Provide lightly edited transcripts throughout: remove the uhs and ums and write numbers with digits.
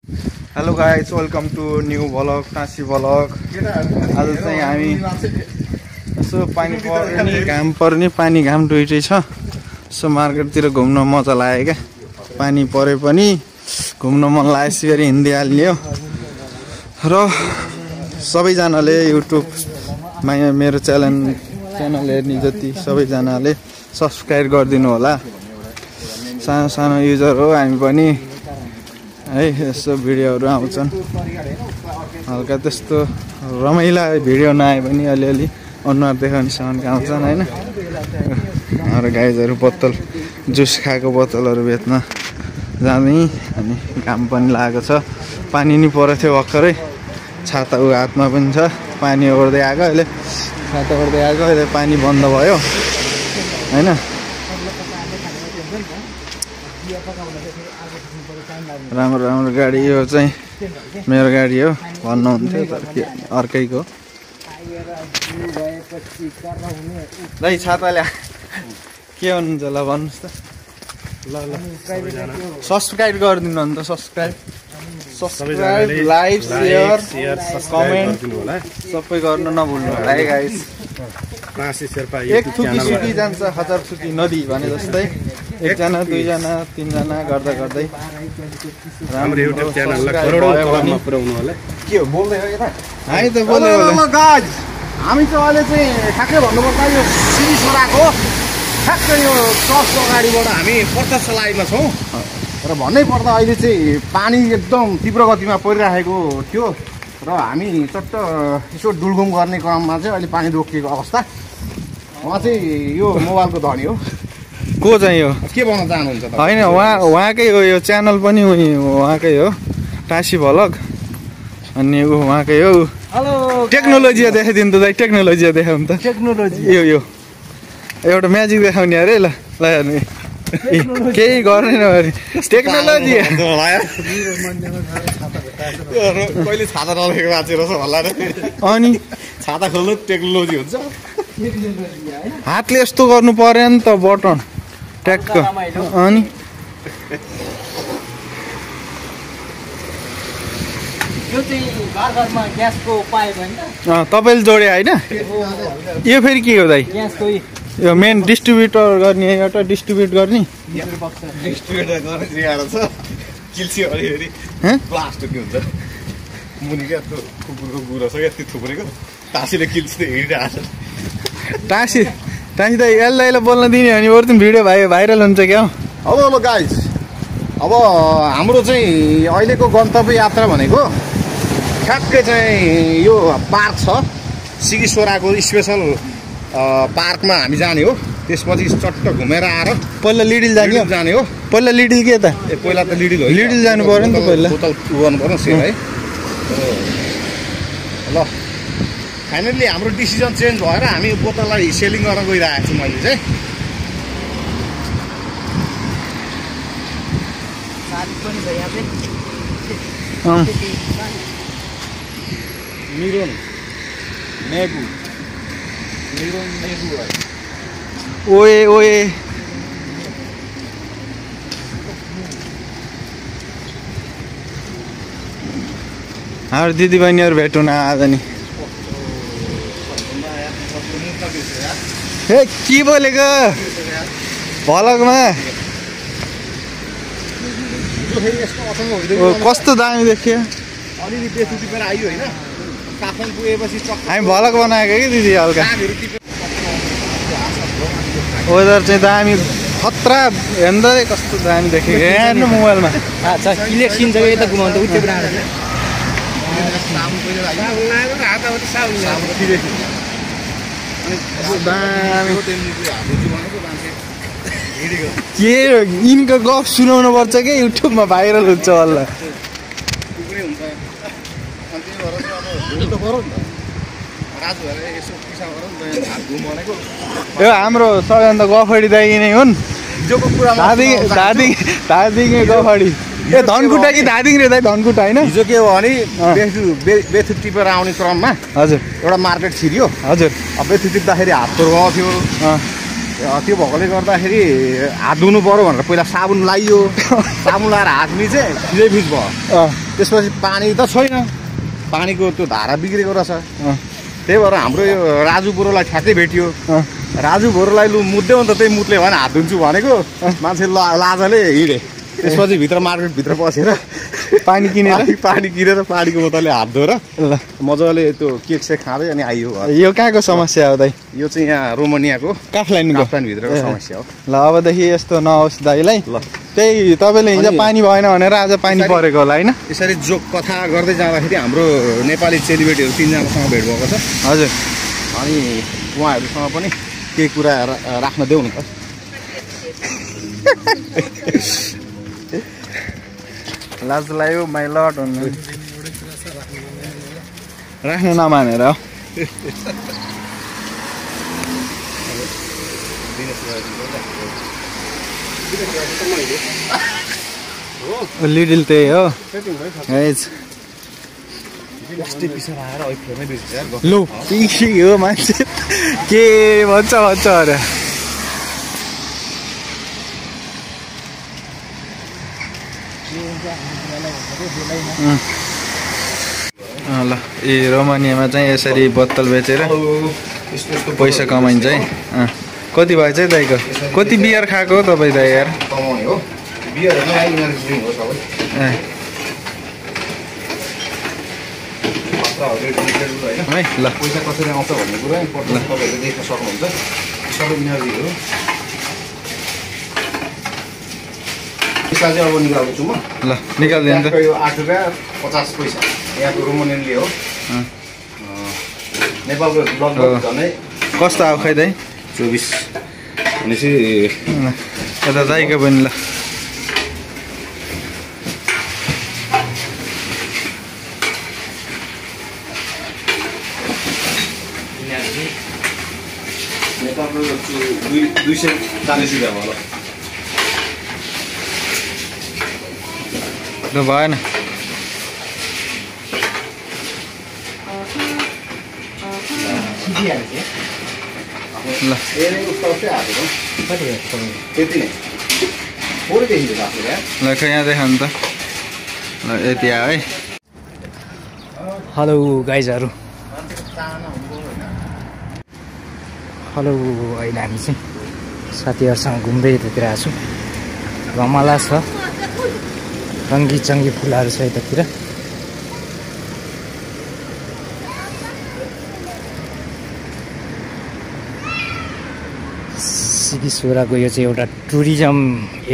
Hello guys, welcome to new vlog टाँसी vlog. आज चाहिँ हामी यसो पानी पर्ने घाम पर्ने पानी घाम दुइटै छ। यसो मार्केटतिर घुम्न मजा लाग्यो क्या। पानी परे पनि घुम्न मन लागेपछि फेरि हिँडिहाल्ने हो। र सबैजनाले युट्युबमा मेरो च्यानल हेर्ने जति सबैजनाले सब्सक्राइब गरिदिनु होला। सानो सानो युजर हो हामी पनि है। यसो भिडियोहरू आउँछन्, हल्का त्यस्तो रमाइला भिडियो नआए पनि अलिअलि अनुहार देखाउनेसम्म आउँछन् होइन। हाम्रो गाइजहरू बोतल जुस खाएको बोतलहरू बेच्न जाँदै अनि घाम पनि लागेको छ। पानी नि परेको थियो भर्खरै। छाता ऊ हातमा पनि छ। पानी ओर्दै आएको, अहिले छाता ओर्दै आएको, अहिले पानी बन्द भयो होइन। राम्रो राम्रो गाडी यो चाहिँ मेरो गाडी हो भन्नुहुन्थ्यो, तर के अर्कैको। दाइ छाता ल्या के भन्नुहुन्छ ल भन्नुहोस् त। ल सब्सक्राइब गरिदिनु अन्त। सब्सक्राइब लाइक सेयर कमेन्ट सबै गर्न नभुल्नु होला है गाइस। एक थुकी सुकी जान्छ 1000 थुकी नदी भने जस्तै एकजना दुईजना तीनजना गर्दा गर्दै हाम्रो युट्युब च्यानललाई करोडौं कलममा पुर्याउनु होला। के हो बोल्दै हो यता? हामी त बोल्दै होला गाइस। हामी चाहिँ अहिले चाहिँ ठ्याक्कै भन्नुपर्दा यो सिरी छोराको ठ्याक्कै यो चर्चको अगाडिबाट हामी प्रत्यक्ष लाइभमा छौँ। र भन्नै पर्दा अहिले चाहिँ पानी एकदम तीव्र गतिमा परिरहेको थियो र हामी चट्ट यसो डुलघुम गर्ने क्रममा चाहिँ अहिले पानी रोकिएको अवस्था। उहाँ चाहिँ यो मोबाइलको धनी हो। को चाहिँ हो? के भन्न चाहनुहुन्छ? होइन उहाँकै हो, यो च्यानल पनि उहाँकै हो, टाँसी भ्लग। अनि उहाँकै हो। हेलो टेक्नोलोजी देखाइदिनु त दाइ। टेक्नोलोजी देखाउनु त। टेक्नोलोजी यो एउटा म्याजिक देखाउने अरे ल नि केही गर्ने नगरी टेक्नोलोजी। कहिले छाता नलेखेको बाँचेर होला र अनि छाता खोल्नु टेक्नोलोजी हुन्छ। हातले यस्तो गर्नु पर्यो नि त बटन ट्याक्क। अनि यो चाहिँ घरमा ग्यासको पाइप हैन त? तपाईँले जोडे होइन? यो फेरि के हो दाइ? ग्यासको यो मेन डिस्ट्रिब्युटर गर्ने, एउटा डिस्ट्रिब्युट गर्ने। डिस्ट्रिब्युटर गर्ने जिगाडा छ। किल्सी अलिअलि ब्लास्ट के हुन्छ मुनि क्या त्यो कुकुरको गुरो छ क्या त्यो थुप्रेको टाँसीले किल्सी त हिँडिरहेको छ। टाँसी त यसलाई बोल्न दिने भने अरू पनि भिडियो भाइरल हुन्छ क्या। अब गाइज, अब हाम्रो चाहिँ अहिलेको गन्तव्य यात्रा भनेको ठ्याक्कै चाहिँ यो पार्क छ, सिगिसोराको स्पेसल पार्कमा हामी जाने हो। त्यसपछि चट्ट घुमेर आएर पहिला लिडिल जाने हो। पहिला लिडिल के त? पहिला त लिडिल हो। लिडिल जानु पर्यो नि त पहिला। बोतल गर्नु पर्यो सेल है। ल फाइनल्ली हाम्रो डिसिजन चेन्ज भएर हामी बोतललाई सेलिङ गर्न गइरहेको छु मैले चाहिँ। मिरोन नेगु ओए हाम्रो दिदी बहिनीहरू भेटौँ न आज नि। ए के बोलेको भ्लगमा? कस्तो दामी देखियो। अलिअलि बेसी टिपेर आयो होइन। काठमाडौँ पुगेपछि हामी भ्लग बनाएको कि दिदी हल्का। वेदर चाहिँ दामी खतरा हेर्दै कस्तो दामी देखेको हेर्नु मोबाइलमा। अच्छा इलेक्सन जग्गा यता घुमाउँदा उतै बनाएर के यिनको गफ सुनाउनु पर्छ कि युट्युबमा भाइरल हुन्छ होला। यो हाम्रो सबैभन्दा गफडी दाइ नै हुन्। धादिङ गफडी। ए धनकुटा कि धादिङ रे दाइ? धनकुटा होइन। हिजो के हो भने बेथु टिपेर आउने क्रममा हजुर एउटा मार्केट छिर्यो। हजुर बेथु टिप्दाखेरि हात तोर्गाउँथ्यो। त्यो भएकोले गर्दाखेरि हात धुनु पर्यो भनेर पहिला साबुन लाइयो साबुन लाएर हात मिचे फिज भयो त्यसपछि पानी त छैन पानीको त्यो धारा बिग्रेको रहेछ त्यही भएर हाम्रो यो राजु बोरोलाई ठ्याक्कै भेटियो राजु बोरोलाई लु मुद्दे अन्त त्यही मुतले भने हात धुन्छु भनेको मान्छे लाजले हिँडे त्यसपछि भित्र मार्केटभित्र पसेर पानी किनेर पानीको बोतलले हात धोएर मजाले त्यो केक सेक खाँदै अनि आइयो यो कहाँको समस्या हो दाइ यो चाहिँ यहाँ रोमानियाको काठमाडौँभित्रको समस्या हो ल अबदेखि यस्तो नहोस् दाइलाई ल त्यही तपाईँले हिजो पानी भएन भनेर आज पानी परेको होला होइन यसरी जोक कथा गर्दै जाँदाखेरि हाम्रो नेपाली सेलिब्रेटीहरू 3 जनासँग भेट भएको छ हजुर अनि उहाँहरूसँग पनि केही कुरा राख्न देऊ न त लाज लाग्यो माइ लट भन्नु राख्न नमानेर हो लिडल त्यही हो लो के हो मान्छे के भन्छ अरे ल ए रोमानियामा चाहिँ यसरी बोतल बेचेर पैसा कमाइन्छ है कति भयो चाहिँ दाइको कति बियर खाएको तपाईँ दाइ यार कमाउने हो बियर हो सबै है ल पैसा कसरी आउँछ भन्ने कुरा तपाईँहरूले देख्न सक्नुहुन्छ सबै इनर्जी हो पैसा चाहिँ अब निकाल्छु म ल निकाल्दिनु त यो 8 रुपैयाँ 50 पैसा यहाँको रोमानियनले हो नेपालको लगभग झनै कस्तो आयो खै दाइ 24 भनेपछि यता दाइको पनि ल नेपालको 240 रुपैयाँ होला ल भएन ल ल खै यहाँ देखाउनु त ल यति आयो है हेलो गाइजहरू हेलो अहिले हामी चाहिँ साथीहरूसँग घुम्दै यतातिर आएको छौँ रमाला छ रङ्गी चङ्गी फुलहरू छ यतातिर सिकिसोराको यो चाहिँ एउटा टुरिज्म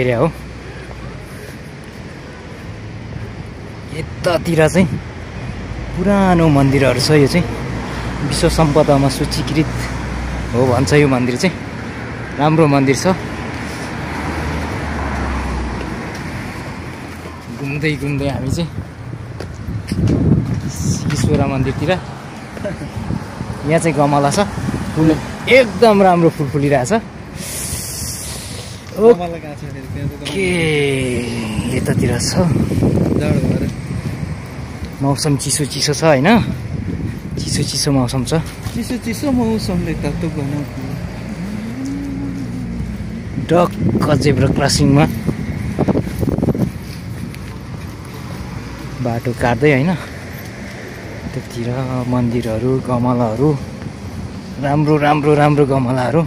एरिया हो यतातिर चाहिँ पुरानो मन्दिरहरू छ यो चाहिँ विश्व सम्पदामा सूचीकृत हो भन्छ यो मन्दिर चाहिँ राम्रो मन्दिर छ घुम्दै घुम्दै हामी चाहिँ सिकिसोरा मन्दिरतिर यहाँ चाहिँ गमला छ फुल एकदम राम्रो फुल फुलिरहेछ ओके यतातिर छ मौसम चिसो चिसो छ होइन चिसो चिसो मौसम छ चिसो मौसमले तातो बनाउँछ डक्क जेब्रा क्रसिङमा बाटो काट्दै होइन त्यतिर मन्दिरहरू गमलाहरू राम्रो राम्रो राम्रो गमलाहरू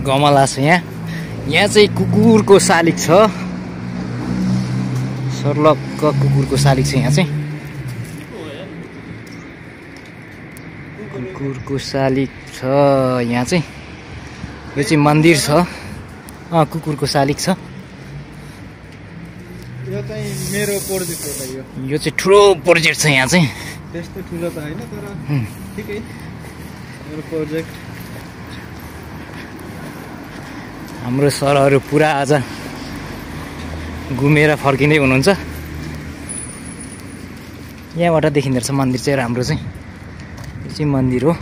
गमला छ यहाँ चाहिँ कुकुरको शालिग छ सर्लक्क कुकुरको शालिग छ यहाँ चाहिँ कुकुरको शालिग छ यहाँ चाहिँ यो चाहिँ मन्दिर छ कुकुरको शालिग छ यो चाहिँ मेरो प्रोजेक्ट हो यो चाहिँ ठुलो प्रोजेक्ट छ यहाँ चाहिँ त्यस्तो ठुलो त होइन तर ठिकै मेरो प्रोजेक्ट हाम्रो सरहरू पुरा आज घुमेर फर्किँदै हुनुहुन्छ। यहाँबाट देखिँदो रहेछ मन्दिर चाहिँ राम्रो चाहिँ। यो चाहिँ मन्दिर हो।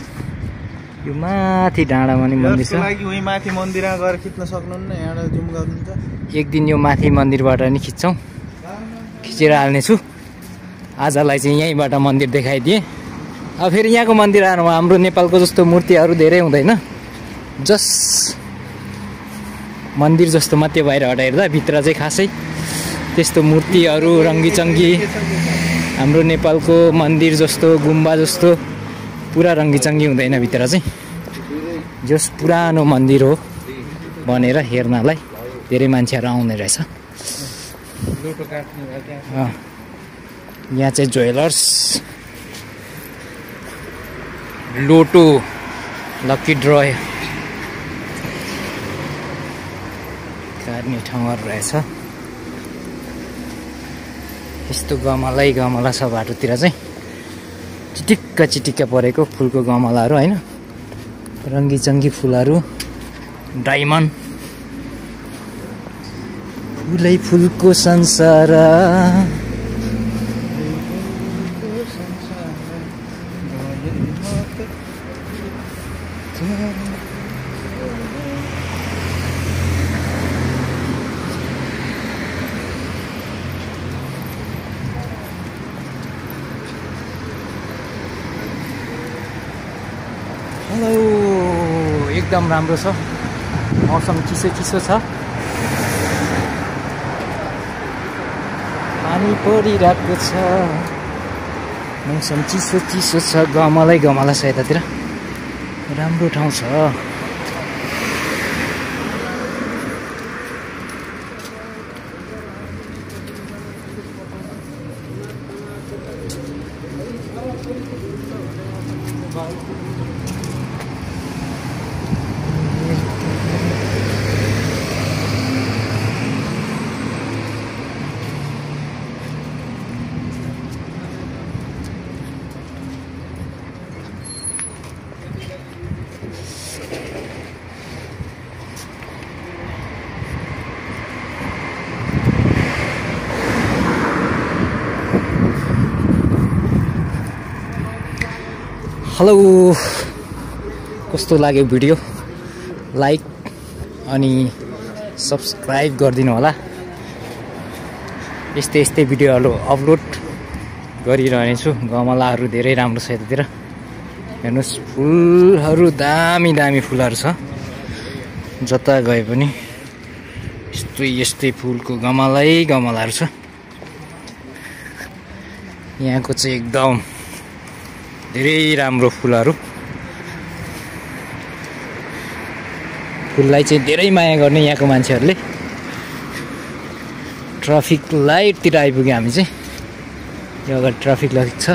यो माथि डाँडामा नि मन्दिर छ। उही माथि मन्दिरमा गएर खिच्न सक्नुहुन्न, यहाँबाट जुम गर्नुहुन्छ। एक दिन यो माथि मन्दिरबाट नि खिच्छौँ, खिचेर हाल्नेछु। आजलाई चाहिँ यहीँबाट मन्दिर देखाइदिएँ। अब फेरि यहाँको मन्दिरहरूमा हाम्रो नेपालको जस्तो मूर्तिहरू धेरै हुँदैन, जस मन्दिर जस्तो मात्रै बाहिरबाट हेर्दा भित्र चाहिँ खासै त्यस्तो मूर्तिहरू रङ्गीचङ्गी हाम्रो नेपालको मन्दिर जस्तो गुम्बा जस्तो पुरा रङ्गीचङ्गी हुँदैन। भित्र चाहिँ जस पुरानो मन्दिर हो भनेर हेर्नलाई धेरै मान्छेहरू आउने रहेछ। यहाँ चाहिँ ज्वेलर्स लोटो लकी ड्र काट्ने ठाउँहरू रहेछ। यस्तो गमला छ बाटोतिर चाहिँ, चिटिक्क परेको फुलको गमलाहरू होइन, रङ्गीचङ्गी फुलहरू, डायमन्ड फुलै फुलको संसार। हेलो, एकदम राम्रो छ मौसम, चिसो छ, पानी परिरहेको छ, मौसम चिसो छ, गमला छ यतातिर, राम्रो ठाउँ छ। हेलो, कस्तो लाग्यो भिडियो? लाइक अनि सब्सक्राइब गरिदिनु होला। यस्तै भिडियोहरू अपलोड गरिरहनेछु। गमलाहरू धेरै राम्रो छ यतातिर, हेर्नुहोस् फुलहरू दामी फुलहरू छ। जता गए पनि यस्तै फुलको गमलाहरू छ। यहाँको चाहिँ एकदम धेरै राम्रो फुलहरू, फुललाई चाहिँ धेरै माया गर्ने यहाँको मान्छेहरूले। ट्राफिक लाइटतिर आइपुग्यो हामी चाहिँ, यो अगाडि ट्राफिक लाइट छ।